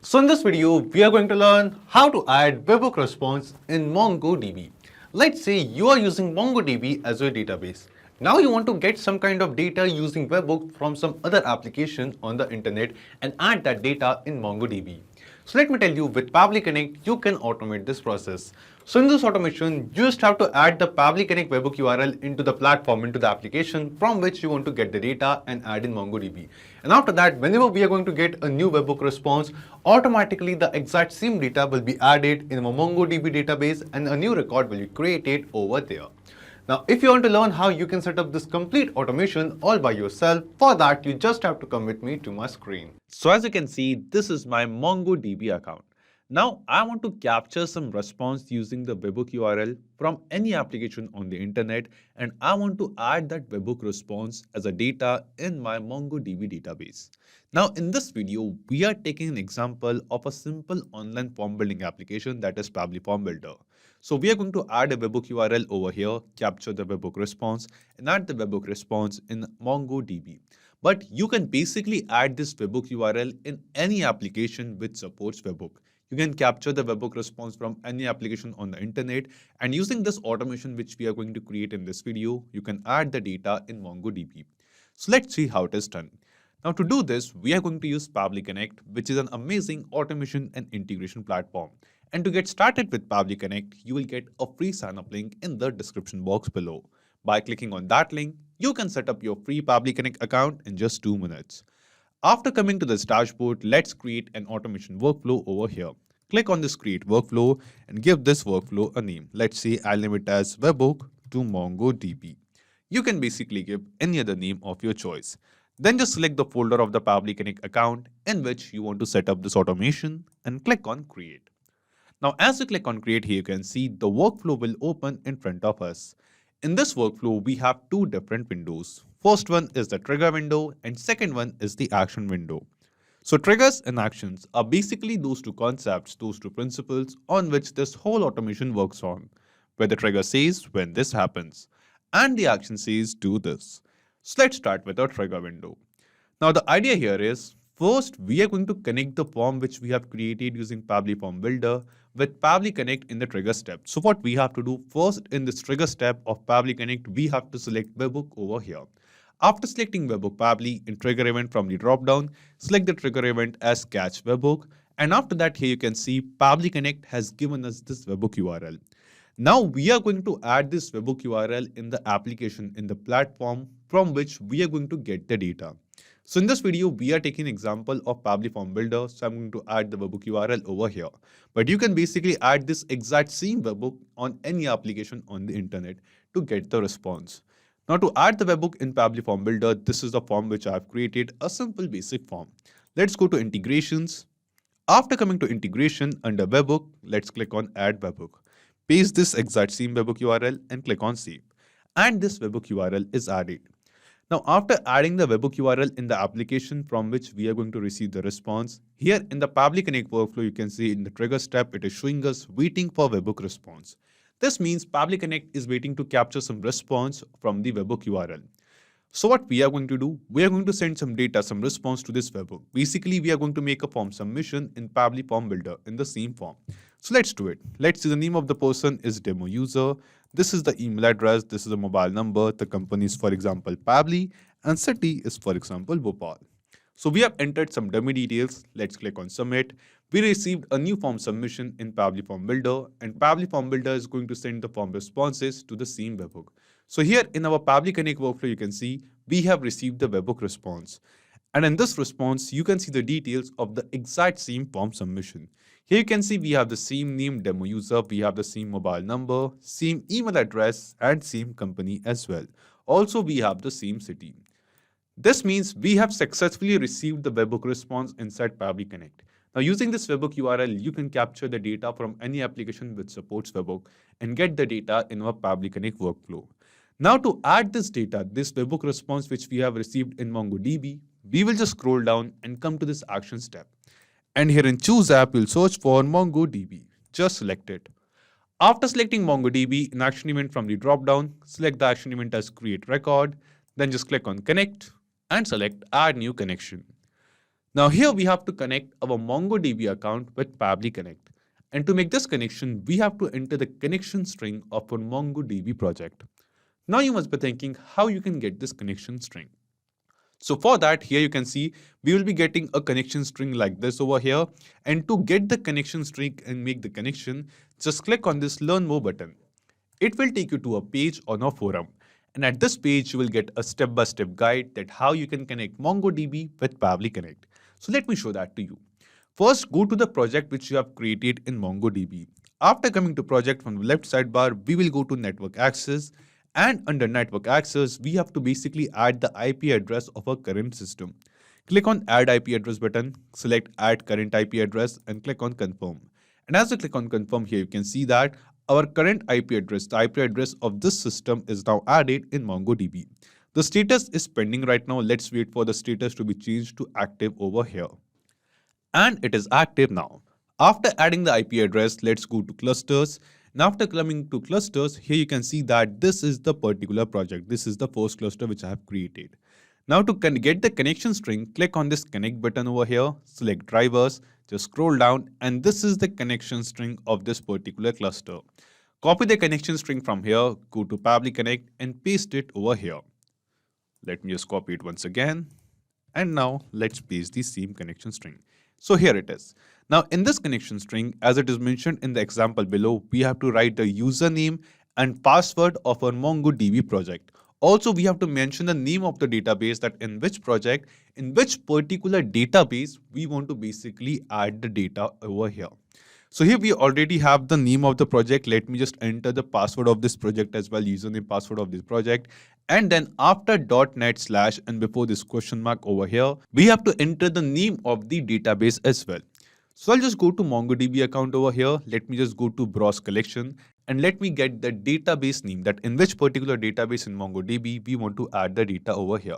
So in this video, we are going to learn how to add webhook response in MongoDB. Let's say you are using MongoDB as your database. Now you want to get some kind of data using webhook from some other application on the internet and add that data in MongoDB. So let me tell you, with Pabbly Connect, you can automate this process. So in this automation, you just have to add the Pabbly Connect webhook URL into the platform, into the application from which you want to get the data and add in MongoDB. And after that, whenever we are going to get a new webhook response, automatically the exact same data will be added in a MongoDB database and a new record will be created over there. Now, if you want to learn how you can set up this complete automation all by yourself, for that you just have to come with me to my screen. So as you can see, this is my MongoDB account. Now I want to capture some response using the webhook URL from any application on the internet, and I want to add that webhook response as a data in my MongoDB database. Now in this video, we are taking an example of a simple online form building application, that is Pabbly Form Builder. So we are going to add a webhook URL over here, capture the webhook response, and add the webhook response in MongoDB. But you can basically add this webhook URL in any application which supports webhook. You can capture the webhook response from any application on the internet, and using this automation which we are going to create in this video, you can add the data in MongoDB. So let's see how it is done. Now to do this, we are going to use Pabbly Connect, which is an amazing automation and integration platform. And to get started with Pabbly Connect, you will get a free sign-up link in the description box below. By clicking on that link, you can set up your free Pabbly Connect account in just 2 minutes. After coming to this dashboard, let's create an automation workflow over here. Click on this create workflow and give this workflow a name. Let's say I'll name it as webhook to MongoDB. You can basically give any other name of your choice. Then just select the folder of the Pabbly Connect account in which you want to set up this automation and click on create. Now as you click on create, here you can see the workflow will open in front of us. In this workflow, we have two different windows. First one is the trigger window and second one is the action window. So triggers and actions are basically those two concepts, those two principles on which this whole automation works on, where the trigger says when this happens and the action says do this. So let's start with our trigger window. Now the idea here is, first we are going to connect the form which we have created using Pabbly Form Builder with Pabbly Connect in the trigger step. So what we have to do first in this trigger step of Pabbly Connect, we have to select webhook over here. After selecting webhook Pabbly in trigger event from the dropdown, select the trigger event as catch webhook, and after that here you can see Pabbly Connect has given us this webhook URL. Now we are going to add this webhook URL in the application, in the platform from which we are going to get the data. So in this video, we are taking an example of Pabbly Form Builder. So I'm going to add the webhook URL over here. But you can basically add this exact same webhook on any application on the internet to get the response. Now to add the webhook in Pabbly Form Builder, this is the form which I have created, a simple basic form. Let's go to integrations. After coming to integration under webhook, let's click on add webhook. Paste this exact same webhook URL and click on save. And this webhook URL is added. Now, after adding the webhook URL in the application from which we are going to receive the response, here in the Pabbly Connect workflow, you can see in the trigger step, it is showing us waiting for webhook response. This means Pabbly Connect is waiting to capture some response from the webhook URL. So what we are going to do, we are going to send some data, some response to this webhook. Basically, we are going to make a form submission in Pabbly Form Builder in the same form. So let's do it. Let's see, the name of the person is demo user. This is the email address. This is the mobile number. The company is, for example, Pabbly, and city is, for example, Bhopal. So we have entered some dummy details. Let's click on submit. We received a new form submission in Pabbly Form Builder, and Pabbly Form Builder is going to send the form responses to the same webhook. So here in our Pabbly Connect workflow, you can see we have received the webhook response. And in this response, you can see the details of the exact same form submission. Here you can see we have the same name, demo user, we have the same mobile number, same email address, and same company as well. Also, we have the same city. This means we have successfully received the webhook response inside Pabbly Connect. Now using this webhook URL, you can capture the data from any application which supports webhook and get the data in our Pabbly Connect workflow. Now to add this data, this webhook response which we have received in MongoDB, we will just scroll down and come to this action step. And here in choose app, we'll search for MongoDB. Just select it. After selecting MongoDB, an action event from the dropdown, select the action event as create record, then just click on connect and select add new connection. Now here we have to connect our MongoDB account with Pabbly Connect. And to make this connection, we have to enter the connection string of our MongoDB project. Now you must be thinking how you can get this connection string. So for that, here you can see we will be getting a connection string like this over here. And to get the connection string and make the connection, just click on this Learn More button. It will take you to a page on our forum. And at this page, you will get a step-by-step guide that how you can connect MongoDB with Pabbly Connect. So let me show that to you. First, go to the project which you have created in MongoDB. After coming to project from the left sidebar, we will go to network access. And under network access, we have to basically add the IP address of our current system. Click on Add IP address button, select Add Current IP address and click on Confirm. And as you click on Confirm here, you can see that our current IP address, the IP address of this system is now added in MongoDB. The status is pending right now. Let's wait for the status to be changed to active over here. And it is active now. After adding the IP address, let's go to clusters. And after coming to clusters, here you can see that this is the particular project. This is the first cluster which I have created. Now to get the connection string, click on this connect button over here, select drivers, just scroll down, and this is the connection string of this particular cluster. Copy the connection string from here, go to Pabbly Connect and paste it over here. Let me just copy it once again. And now let's paste the same connection string. So here it is. Now in this connection string, as it is mentioned in the example below, we have to write the username and password of our MongoDB project. Also, we have to mention the name of the database, that in which project, in which particular database we want to basically add the data over here. So here we already have the name of the project. Let me just enter the password of this project as well, username, password of this project. And then after .NET/ and before this question mark over here, we have to enter the name of the database as well. So I'll just go to MongoDB account over here. Let me just go to browse collection and let me get the database name, that in which particular database in MongoDB we want to add the data over here.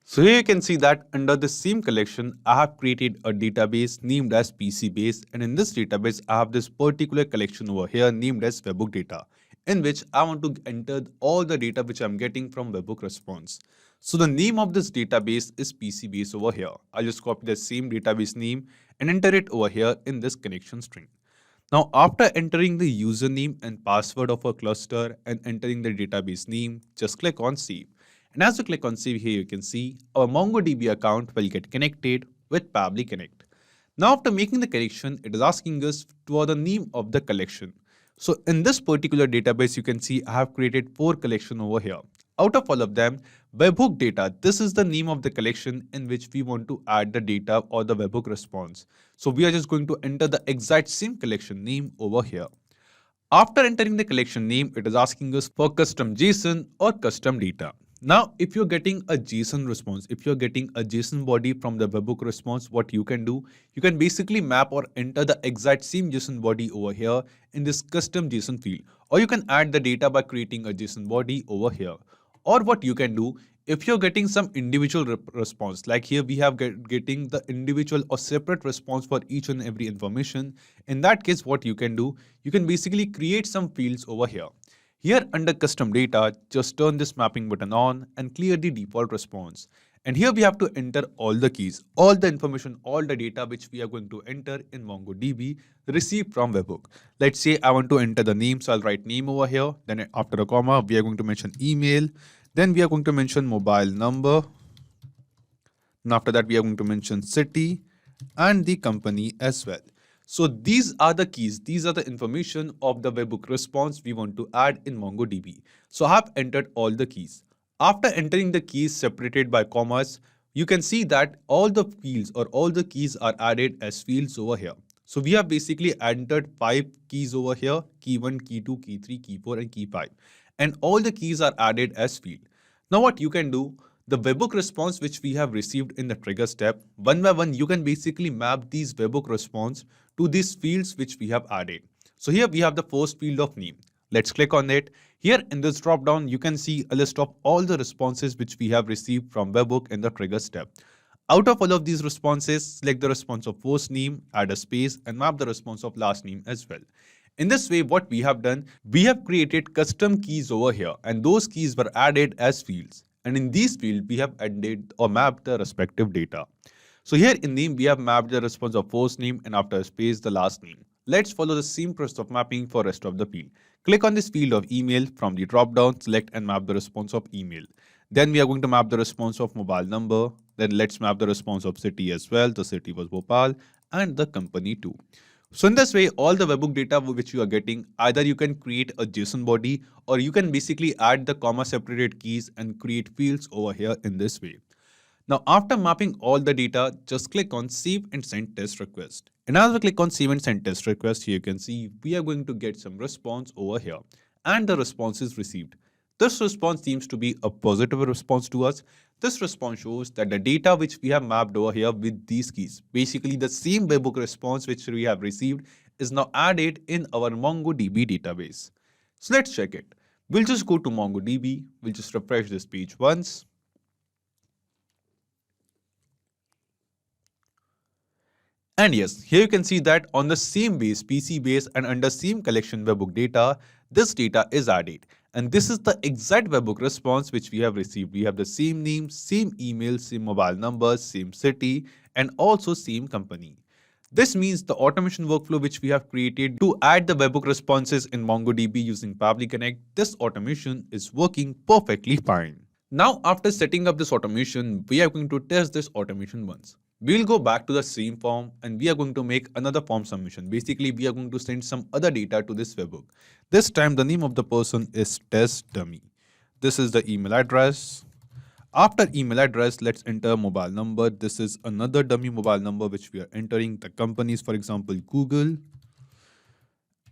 So here you can see that under the same collection, I have created a database named as PCBase, and in this database, I have this particular collection over here named as Webhook data, in which I want to enter all the data which I'm getting from Webhook response. So the name of this database is PCBase over here. I'll just copy the same database name and enter it over here in this connection string. Now, after entering the username and password of a cluster and entering the database name, just click on Save. And as you click on Save here, you can see our MongoDB account will get connected with Pabbly Connect. Now, after making the connection, it is asking us for the name of the collection. So in this particular database, you can see I have created 4 collections over here. Out of all of them, Webhook data, this is the name of the collection in which we want to add the data or the Webhook response. So we are just going to enter the exact same collection name over here. After entering the collection name, it is asking us for custom JSON or custom data. Now, if you're getting a JSON response, if you're getting a JSON body from the Webhook response, what you can do, you can basically map or enter the exact same JSON body over here in this custom JSON field. Or you can add the data by creating a JSON body over here. Or what you can do, if you're getting some individual response, like here we have getting the individual or separate response for each and every information. In that case, what you can do, you can basically create some fields over here. Here under custom data, just turn this mapping button on and clear the default response. And here we have to enter all the keys, all the information, all the data which we are going to enter in MongoDB received from Webhook. Let's say I want to enter the name, so I'll write name over here. Then after a comma, we are going to mention email. Then we are going to mention mobile number. And after that, we are going to mention city and the company as well. So these are the keys. These are the information of the Webhook response we want to add in MongoDB. So I have entered all the keys. After entering the keys separated by commas, you can see that all the fields or all the keys are added as fields over here. So we have basically entered 5 keys over here, key 1, key 2, key 3, key 4 and key 5. And all the keys are added as field. Now what you can do, the Webhook response which we have received in the trigger step, one by one you can basically map these Webhook response to these fields which we have added. So here we have the first field of name. Let's click on it. Here in this drop down, you can see a list of all the responses which we have received from Webhook in the trigger step. Out of all of these responses, select the response of first name, add a space and map the response of last name as well. In this way, what we have done, we have created custom keys over here and those keys were added as fields. And in these fields, we have added or mapped the respective data. So here in name, we have mapped the response of first name and after a space, the last name. Let's follow the same process of mapping for rest of the field. Click on this field of email. From the drop down, select and map the response of email. Then we are going to map the response of mobile number. Then let's map the response of city as well. The city was Bhopal and the company too. So in this way, all the webhook data which you are getting, either you can create a JSON body or you can basically add the comma separated keys and create fields over here in this way. Now, after mapping all the data, just click on Save and Send Test Request. And as we click on Save and Send Test Request, here you can see we are going to get some response over here. And the response is received. This response seems to be a positive response to us. This response shows that the data which we have mapped over here with these keys, basically the same webhook response which we have received, is now added in our MongoDB database. So let's check it. We'll just go to MongoDB. We'll just refresh this page once. And yes, here you can see that on the same base, PC base, and under same collection webhook data, this data is added. And this is the exact webhook response which we have received. We have the same name, same email, same mobile number, same city, and also same company. This means the automation workflow which we have created to add the webhook responses in MongoDB using Pabbly Connect, this automation is working perfectly fine. Now, after setting up this automation, we are going to test this automation once. We will go back to the same form and we are going to make another form submission. Basically, we are going to send some other data to this webhook. This time, the name of the person is test dummy. This is the email address. After email address, let's enter mobile number. This is another dummy mobile number which we are entering. The companies, for example, Google.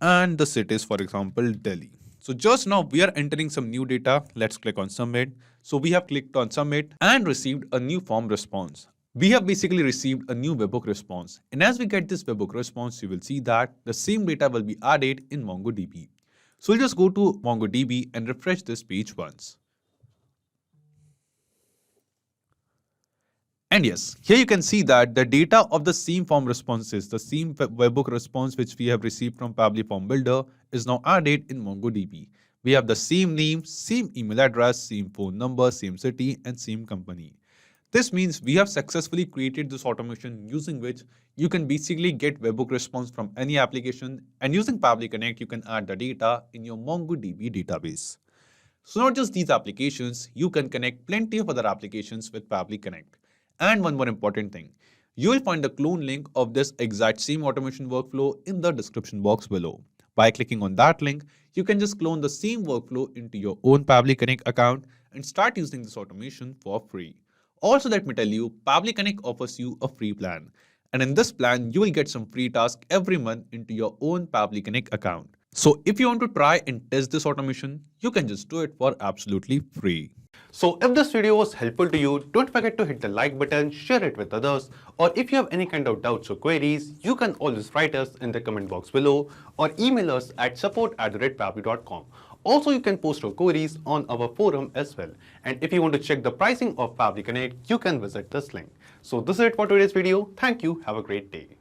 And the cities, for example, Delhi. So just now we are entering some new data. Let's click on submit. So we have clicked on submit and received a new form response. We have basically received a new webhook response. And as we get this webhook response, you will see that the same data will be added in MongoDB. So we'll just go to MongoDB and refresh this page once. And yes, here you can see that the data of the same form responses, the same webhook response which we have received from Pabbly Form Builder is now added in MongoDB. We have the same name, same email address, same phone number, same city, and same company. This means we have successfully created this automation using which you can basically get webhook response from any application, and using Pabbly Connect, you can add the data in your MongoDB database. So not just these applications, you can connect plenty of other applications with Pabbly Connect. And one more important thing, you will find the clone link of this exact same automation workflow in the description box below. By clicking on that link, you can just clone the same workflow into your own Pabbly Connect account and start using this automation for free. Also, let me tell you, Pabbly Connect offers you a free plan. And in this plan, you will get some free tasks every month into your own Pabbly Connect account. So if you want to try and test this automation, you can just do it for absolutely free. So if this video was helpful to you, don't forget to hit the like button, share it with others, or if you have any kind of doubts or queries, you can always write us in the comment box below or email us at support@pabbly.com. Also, you can post your queries on our forum as well. And if you want to check the pricing of Pabbly Connect, you can visit this link. So this is it for today's video. Thank you. Have a great day.